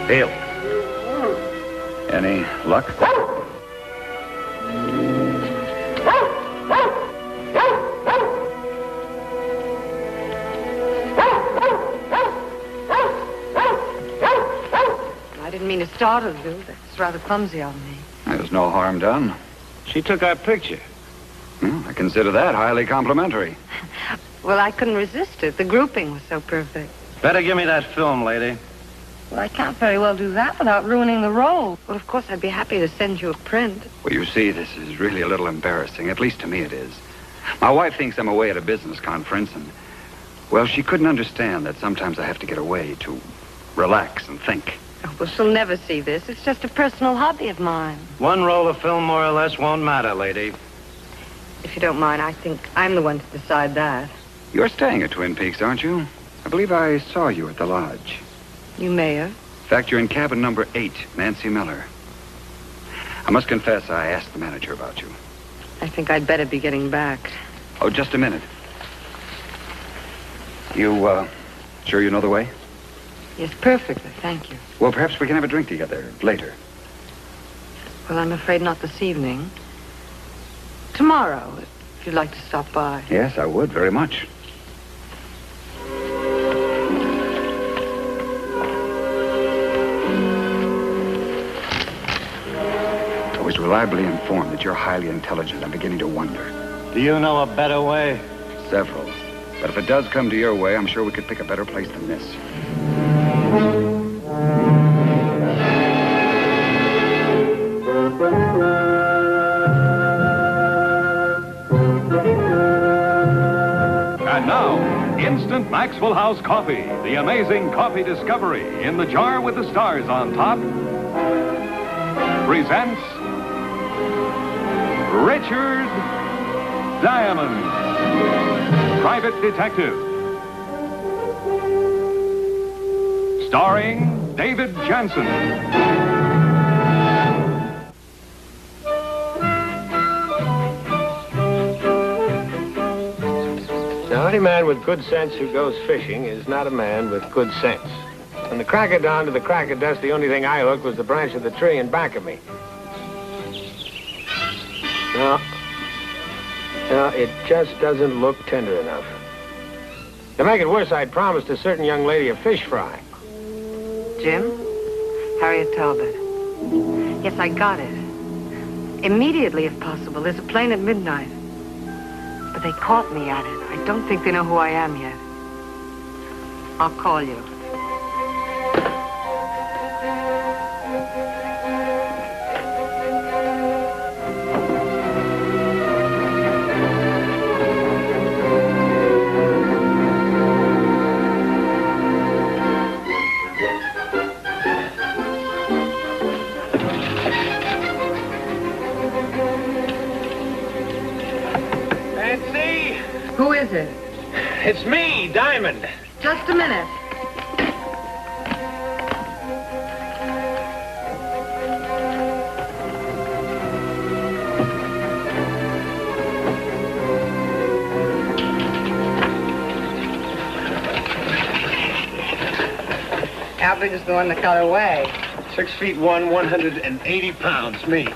Heel. Any luck? I didn't mean to startle you. That's rather clumsy of me. There's no harm done. She took our picture. Well, I consider that highly complimentary. Well, I couldn't resist it. The grouping was so perfect. Better give me that film, lady. Well, I can't very well do that without ruining the role. Well, of course, I'd be happy to send you a print. Well, you see, this is really a little embarrassing. At least to me it is. My wife thinks I'm away at a business conference, and, well, she couldn't understand that sometimes I have to get away to relax and think. Oh, well, she'll never see this. It's just a personal hobby of mine. One roll of film, more or less, won't matter, lady. If you don't mind, I think I'm the one to decide that. You're staying at Twin Peaks, aren't you? I believe I saw you at the lodge. You may have. In fact, you're in cabin number 8, Nancy Miller. I must confess, I asked the manager about you. I think I'd better be getting back. Oh, just a minute. You, sure you know the way? Yes, perfectly. Thank you. Well, perhaps we can have a drink together later. Well, I'm afraid not this evening. Tomorrow, if you'd like to stop by. Yes, I would, very much. I was reliably informed that you're highly intelligent. I'm beginning to wonder. Do you know a better way? Several. But if it does come to your way, I'm sure we could pick a better place than this. And now, Instant Maxwell House Coffee, the amazing coffee discovery in the jar with the stars on top, presents Richard Diamond, Private Detective. Starring David Jansen. Now, any man with good sense who goes fishing is not a man with good sense. From the crack of dawn to the crack of dusk, the only thing I hooked was the branch of the tree in back of me. No, it just doesn't look tender enough. To make it worse, I'd promised a certain young lady a fish fry. Jim? Harriet Talbot. Yes, I got it. Immediately, if possible. There's a plane at midnight. But they caught me at it. I don't think they know who I am yet. I'll call you. Who is it? It's me, Diamond. Just a minute. How big is the one that got away? 6'1", 180 pounds, me.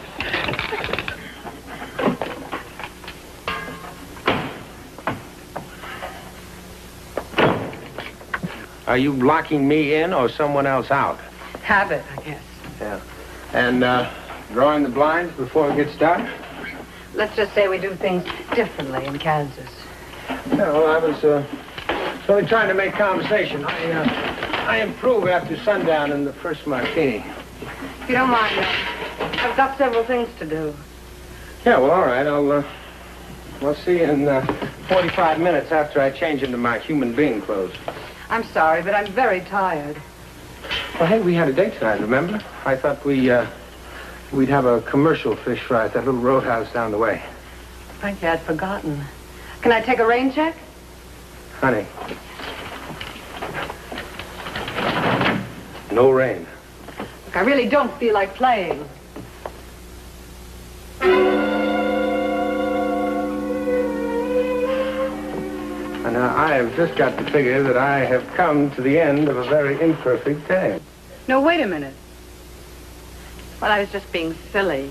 Are you locking me in or someone else out? Habit, I guess. Yeah. And, drawing the blinds before it gets dark? Let's just say we do things differently in Kansas. Yeah, well, I was, only trying to make conversation. I improve after sundown in the first martini. If you don't mind, I've got several things to do. Yeah, well, all right. I'll see you in 45 minutes after I change into my human being clothes. I'm sorry, but I'm very tired. Well, hey, we had a date tonight, remember? I thought we'd have a commercial fish fry at that little roadhouse down the way. Frankly, I'd forgotten. Can I take a rain check? Honey. No rain. Look, I really don't feel like playing. And I have just got to figure that I have come to the end of a very imperfect day. No, wait a minute. Well, I was just being silly.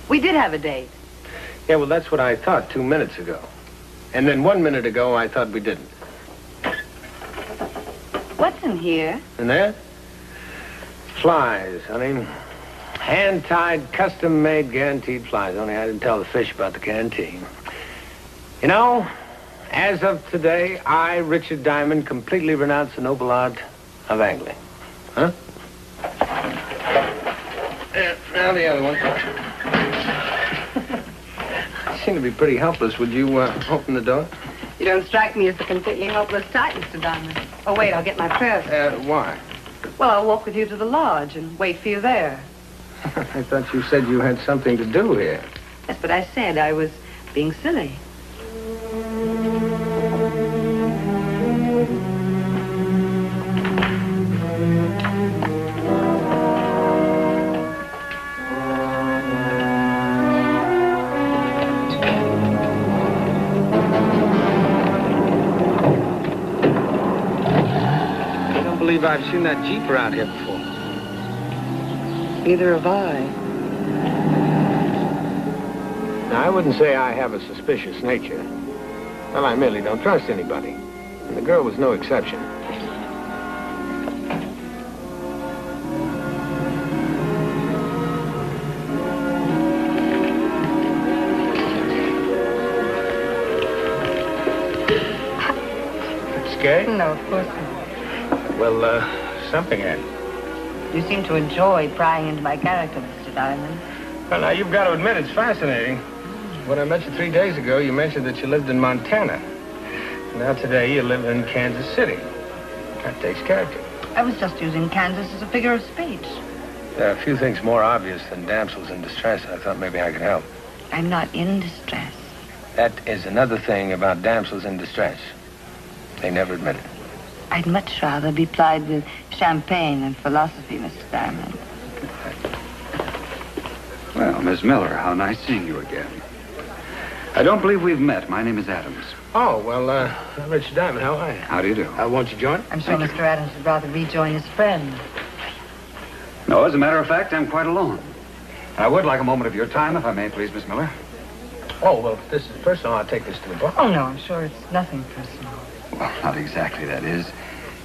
We did have a date. Yeah, well, that's what I thought 2 minutes ago. And then 1 minute ago, I thought we didn't. What's in here? And there? Flies, honey. Hand-tied, custom-made, guaranteed flies. Only I didn't tell the fish about the guarantee. You know, as of today, I, Richard Diamond, completely renounce the noble art of angling. Huh? Now the other one. I seem to be pretty helpless. Would you open the door? You don't strike me as the completely helpless type, Mr. Diamond. Oh, wait, I'll get my purse. Why? Well, I'll walk with you to the lodge and wait for you there. I thought you said you had something to do here. That's what I said. I was being silly. I've seen that Jeep around here before. Neither have I. Now, I wouldn't say I have a suspicious nature. Well, I merely don't trust anybody. And the girl was no exception. Scared? No, of course not. Well, something had. You seem to enjoy prying into my character, Mr. Diamond. Well, now, you've got to admit it's fascinating. When I met you 3 days ago, you mentioned that you lived in Montana. Now today, you live in Kansas City. That takes character. I was just using Kansas as a figure of speech. There are a few things more obvious than damsels in distress. I thought maybe I could help. I'm not in distress. That is another thing about damsels in distress. They never admit it. I'd much rather be plied with champagne and philosophy, Mr. Diamond. Well, Miss Miller, how nice seeing you again. I don't believe we've met. My name is Adams. Oh, well, Richard Diamond, how are you? How do you do? Won't you join? I'm sure Mr. Adams would rather rejoin his friend. No, as a matter of fact, I'm quite alone. I would like a moment of your time, if I may, please, Miss Miller. Oh, well, if this is personal, I'll take this to the bar. Oh, no, I'm sure it's nothing personal. Well, not exactly, that is.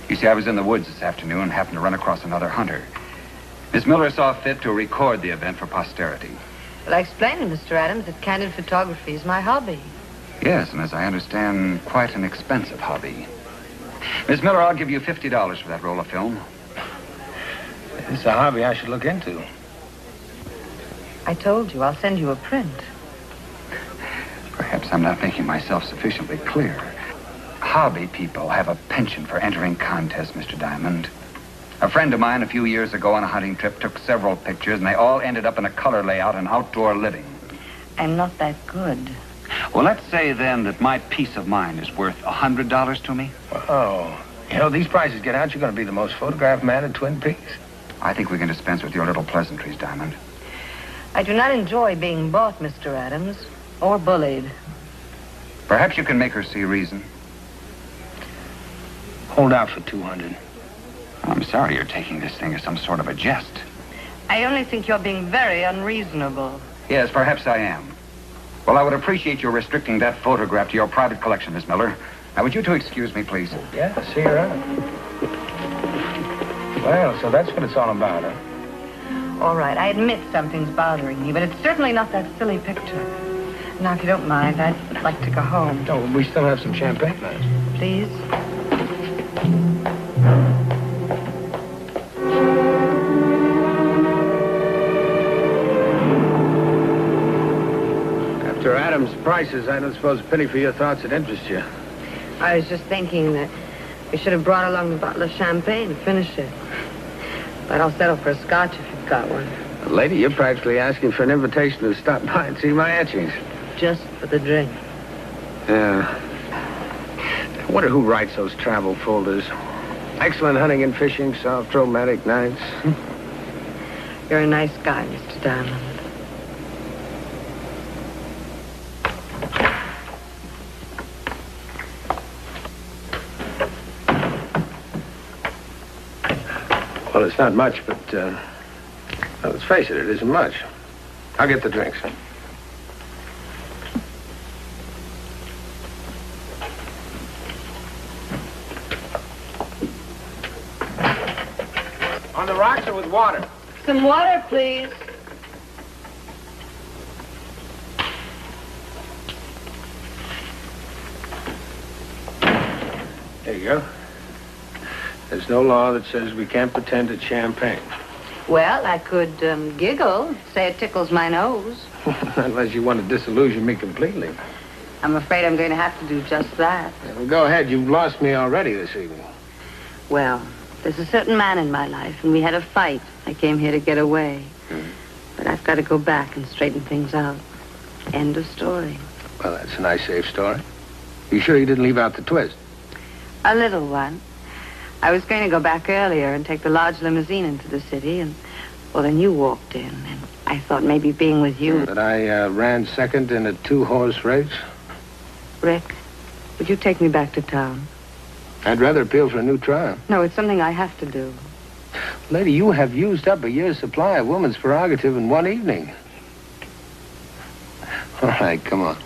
You see, I was in the woods this afternoon and happened to run across another hunter. Miss Miller saw fit to record the event for posterity. Well, I explained to Mr. Adams that candid photography is my hobby. Yes, and as I understand, quite an expensive hobby. Miss Miller, I'll give you $50 for that roll of film. It's a hobby I should look into. I told you, I'll send you a print. Perhaps I'm not making myself sufficiently clear. Hobby people have a penchant for entering contests, Mr. Diamond. A friend of mine a few years ago on a hunting trip took several pictures, and they all ended up in a color layout and outdoor living. I'm not that good. Well, let's say then that my peace of mind is worth $100 to me. Oh, you know, these prices get out, you're going to be the most photographed man in Twin Peaks. I think we can dispense with your little pleasantries, Diamond. I do not enjoy being bought, Mr. Adams, or bullied. Perhaps you can make her see reason. Hold out for 200. I'm sorry you're taking this thing as some sort of a jest. I only think you're being very unreasonable. Yes, perhaps I am. Well, I would appreciate your restricting that photograph to your private collection, Miss Miller. Now, would you two excuse me, please? Yeah, see you around. Well, so that's what it's all about, huh? All right, I admit something's bothering me, but it's certainly not that silly picture. Now, if you don't mind, I'd like to go home. No, we still have some champagne left. Please? After Adams' prices, I don't suppose a penny for your thoughts would interest you. I was just thinking that we should have brought along a bottle of champagne to finish it. But I'll settle for a scotch if you've got one. Lady, you're practically asking for an invitation to stop by and see my etchings. Just for the drink. Yeah. I wonder who writes those travel folders. Excellent hunting and fishing, soft, romantic nights. You're a nice guy, Mr. Diamond. Well, it's not much, but, well, let's face it, it isn't much. I'll get the drinks. On the rocks or with water? Some water, please. There you go. There's no law that says we can't pretend it's champagne. Well, I could giggle, say it tickles my nose. Unless you want to disillusion me completely. I'm afraid I'm going to have to do just that. Yeah, well, go ahead. You've lost me already this evening. Well, there's a certain man in my life, and we had a fight. I came here to get away. But I've got to go back and straighten things out. End of story. Well, that's a nice, safe story. You sure you didn't leave out the twist? A little one. I was going to go back earlier and take the large limousine into the city, and, well, then you walked in, and I thought maybe being with you... That I ran second in a 2-horse race? Rick, would you take me back to town? I'd rather appeal for a new trial. No, it's something I have to do. Lady, you have used up a year's supply of woman's prerogative in one evening. All right, come on.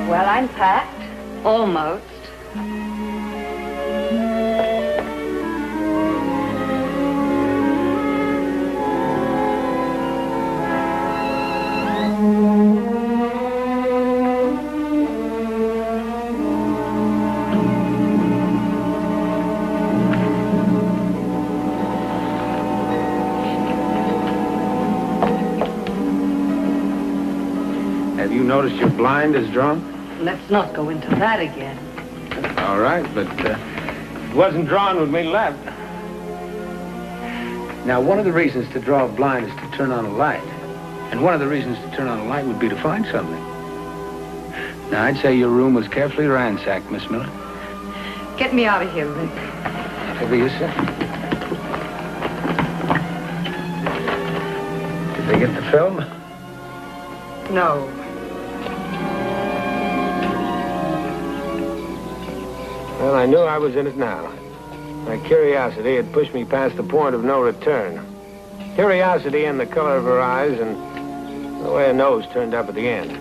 Well, I'm packed. Almost. Have you noticed your blind is drawn? Let's not go into that again. All right, but it wasn't drawn when we left. Now, one of the reasons to draw a blind is to turn on a light. And one of the reasons to turn on a light would be to find something. Now, I'd say your room was carefully ransacked, Miss Miller. Get me out of here, Rick. Whatever you say. Did they get the film? No. Well, I knew I was in it now. My curiosity had pushed me past the point of no return. Curiosity and the color of her eyes and the way her nose turned up at the end.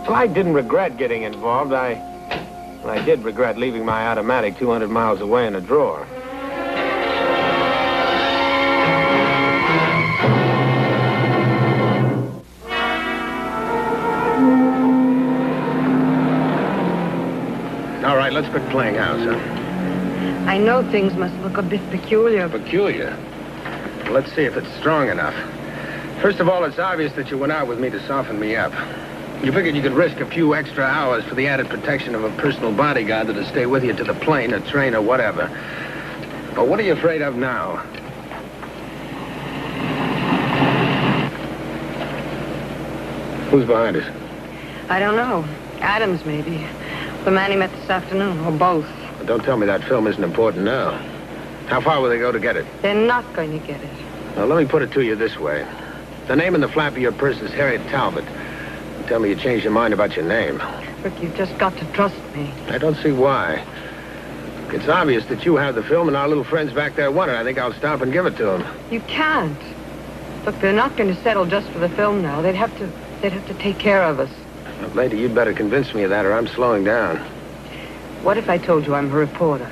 Well, I didn't regret getting involved. I did regret leaving my automatic 200 miles away in a drawer. All right, let's quit playing house, huh? I know things must look a bit peculiar. Peculiar? Well, let's see if it's strong enough. First of all, it's obvious that you went out with me to soften me up. You figured you could risk a few extra hours for the added protection of a personal bodyguard that'll stay with you to the plane or train or whatever. But what are you afraid of now? Who's behind us? I don't know. Adams, maybe. The man he met this afternoon, or both. Well, don't tell me that film isn't important now. How far will they go to get it? They're not going to get it. Now, let me put it to you this way. The name in the flap of your purse is Harriet Talbot. Tell me you changed your mind about your name. Rick, you've just got to trust me. I don't see why. It's obvious that you have the film and our little friends back there want it. I think I'll stop and give it to them. You can't. Look, they're not going to settle just for the film now. They'd have to take care of us. Well, lady, you'd better convince me of that or I'm slowing down. What if I told you I'm a reporter?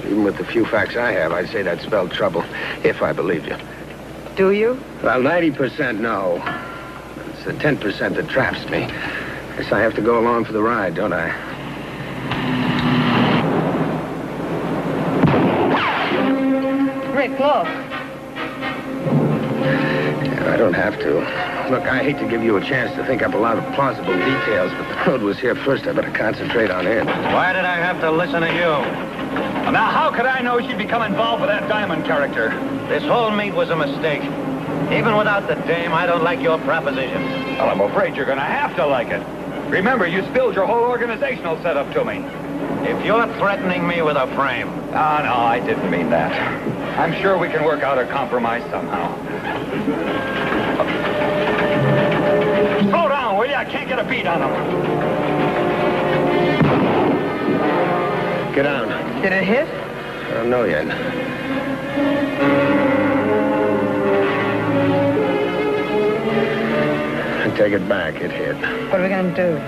Even with the few facts I have, I'd say that spelled trouble, if I believed you. Do you? Well, 90% no. It's the 10% that traps me. Guess I have to go along for the ride, don't I? Rick, look. Yeah, I don't have to. Look, I hate to give you a chance to think up a lot of plausible details, but the road was here first. I better concentrate on it. Why did I have to listen to you? Now, how could I know she'd become involved with that Diamond character? This whole meet was a mistake. Even without the dame, I don't like your proposition. Well, I'm afraid you're going to have to like it. Remember, you spilled your whole organizational setup to me. If you're threatening me with a frame... Oh, no, I didn't mean that. I'm sure we can work out a compromise somehow. Slow down, will you? I can't get a beat on them. Get down. Did it hit? I don't know yet. I take it back. It hit. What are we going to do?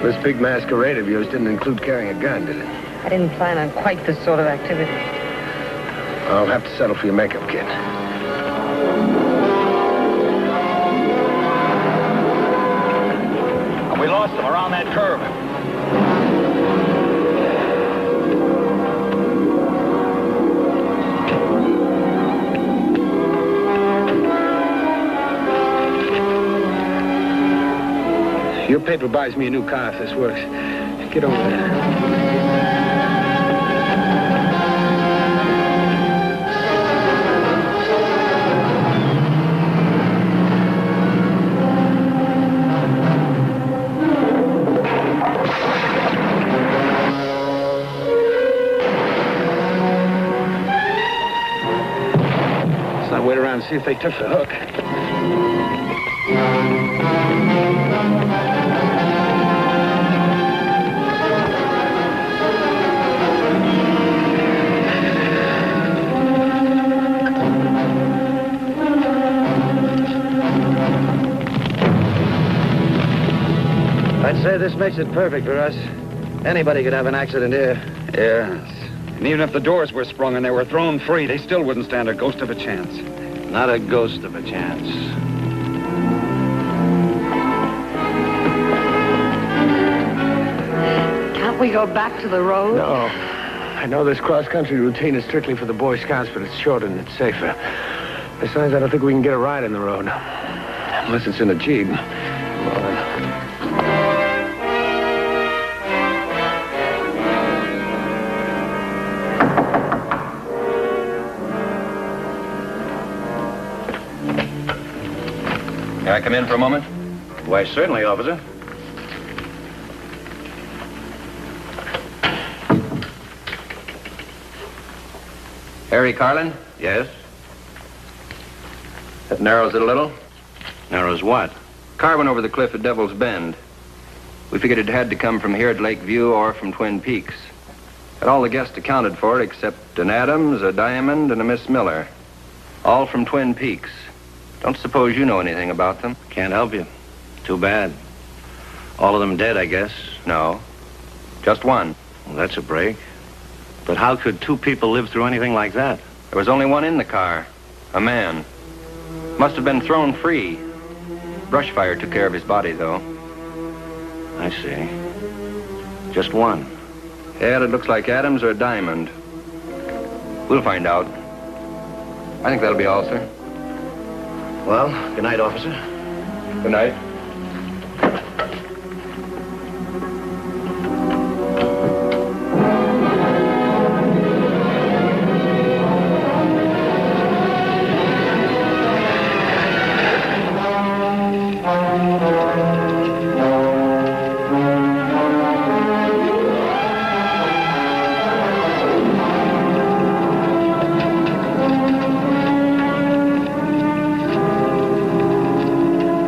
This big masquerade of yours didn't include carrying a gun, did it? I didn't plan on quite this sort of activity. I'll have to settle for your makeup kit. We lost them around that curve. Your paper buys me a new car if this works. Get over there. Let's not wait around and see if they took the hook. I'd say this makes it perfect for us. Anybody could have an accident here. Yes. And even if the doors were sprung and they were thrown free, they still wouldn't stand a ghost of a chance. Not a ghost of a chance. Can't we go back to the road? No. I know this cross-country routine is strictly for the Boy Scouts, but it's shorter and it's safer. Besides, I don't think we can get a ride in the road. Unless it's in a Jeep. Come on. Can I come in for a moment? Why, certainly, officer. Harry Carlin? Yes? That narrows it a little. Narrows what? Car went over the cliff at Devil's Bend. We figured it had to come from here at Lakeview or from Twin Peaks. Had all the guests accounted for except an Adams, a Diamond, and a Miss Miller. All from Twin Peaks. Don't suppose you know anything about them? Can't help you. Too bad. All of them dead, I guess. No. Just one. Well, that's a break. But how could two people live through anything like that? There was only one in the car. A man. Must have been thrown free. Brush fire took care of his body, though. I see. Just one. Yeah, it looks like Adams or Diamond. We'll find out. I think that'll be all, sir. Well, good night, officer. Good night.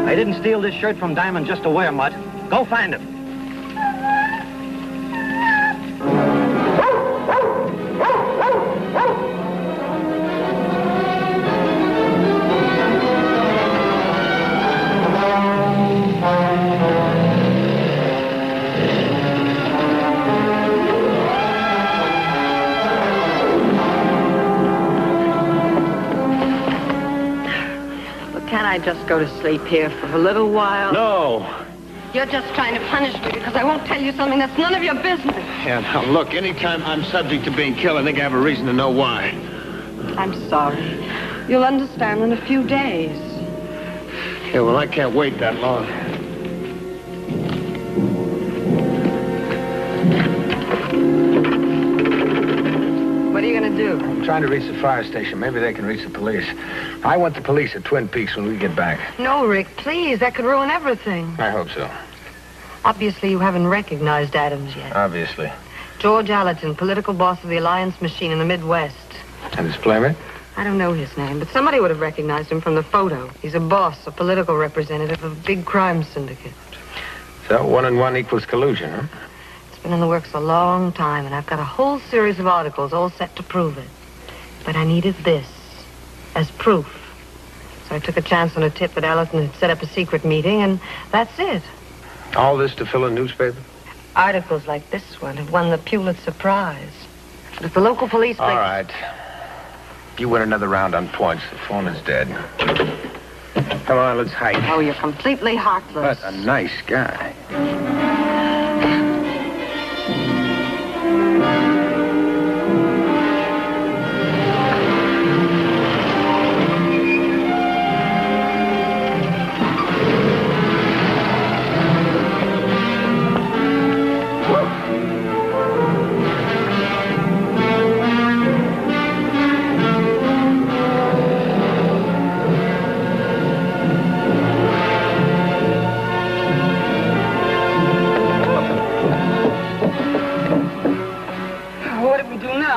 I didn't steal this shirt from Diamond just to wear, Mutt. Go find him. Can't I just go to sleep here for a little while? No. You're just trying to punish me because I won't tell you something that's none of your business. Yeah, now, look, anytime I'm subject to being killed, I think I have a reason to know why. I'm sorry. You'll understand in a few days. Yeah, well, I can't wait that long. What are you you going to do? I'm trying to reach the fire station. Maybe they can reach the police. I want the police at Twin Peaks when we get back. No, Rick, please. That could ruin everything. I hope so. Obviously, you haven't recognized Adams yet. Obviously. George Allerton, political boss of the Alliance Machine in the Midwest. And his playmate? I don't know his name, but somebody would have recognized him from the photo. He's a boss, a political representative of a big crime syndicate. So 1 and 1 equals collusion, huh? It's been in the works a long time, and I've got a whole series of articles all set to prove it. But I needed this as proof. So I took a chance on a tip that Allerton had set up a secret meeting, and that's it. All this to fill a newspaper? Articles like this one have won the Pulitzer Prize. But if the local police... All right. You win another round on points. The phone is dead. Come on, let's hike. Oh, you're completely heartless. What a nice guy.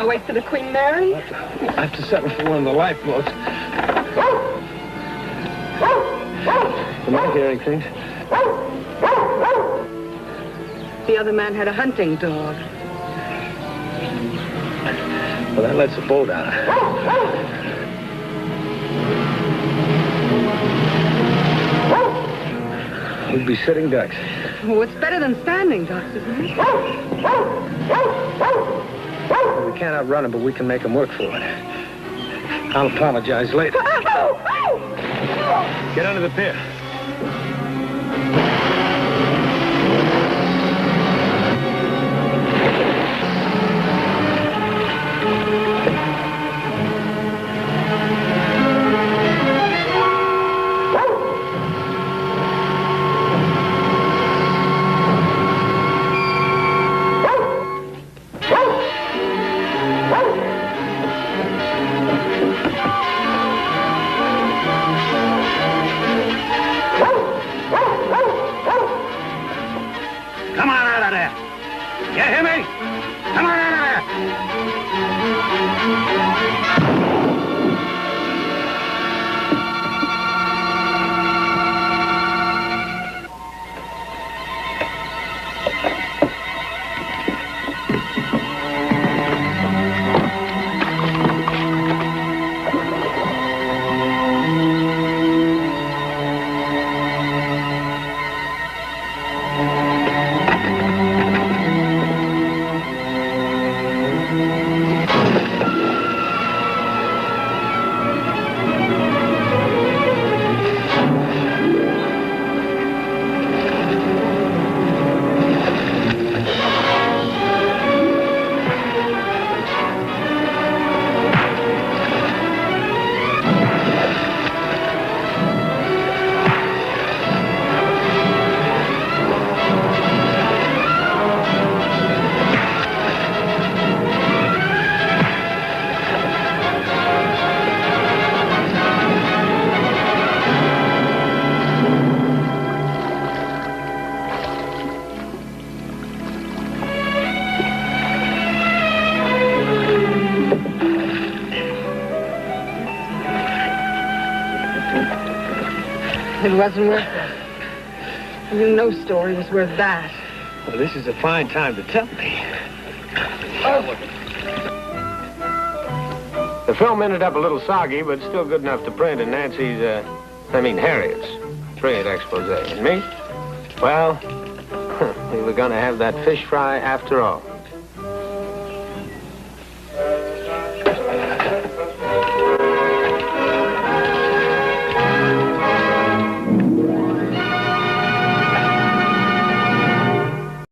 Wait for the Queen Mary? I have to settle for one of the lifeboats. Am I hearing things? The other man had a hunting dog. Well, that lets the boat out. We'd be sitting ducks. Oh, it's better than standing ducks, isn't it? We can't outrun them, but we can make them work for it. I'll apologize later. Get under the pier. Come on out of there. You hear me? Come on out of there. It wasn't worth it. I knew no story was worth that. Well, this is a fine time to tell me. The film ended up a little soggy, but still good enough to print in Nancy's, Harriet's brilliant expose. And me? Well, we were going to have that fish fry after all.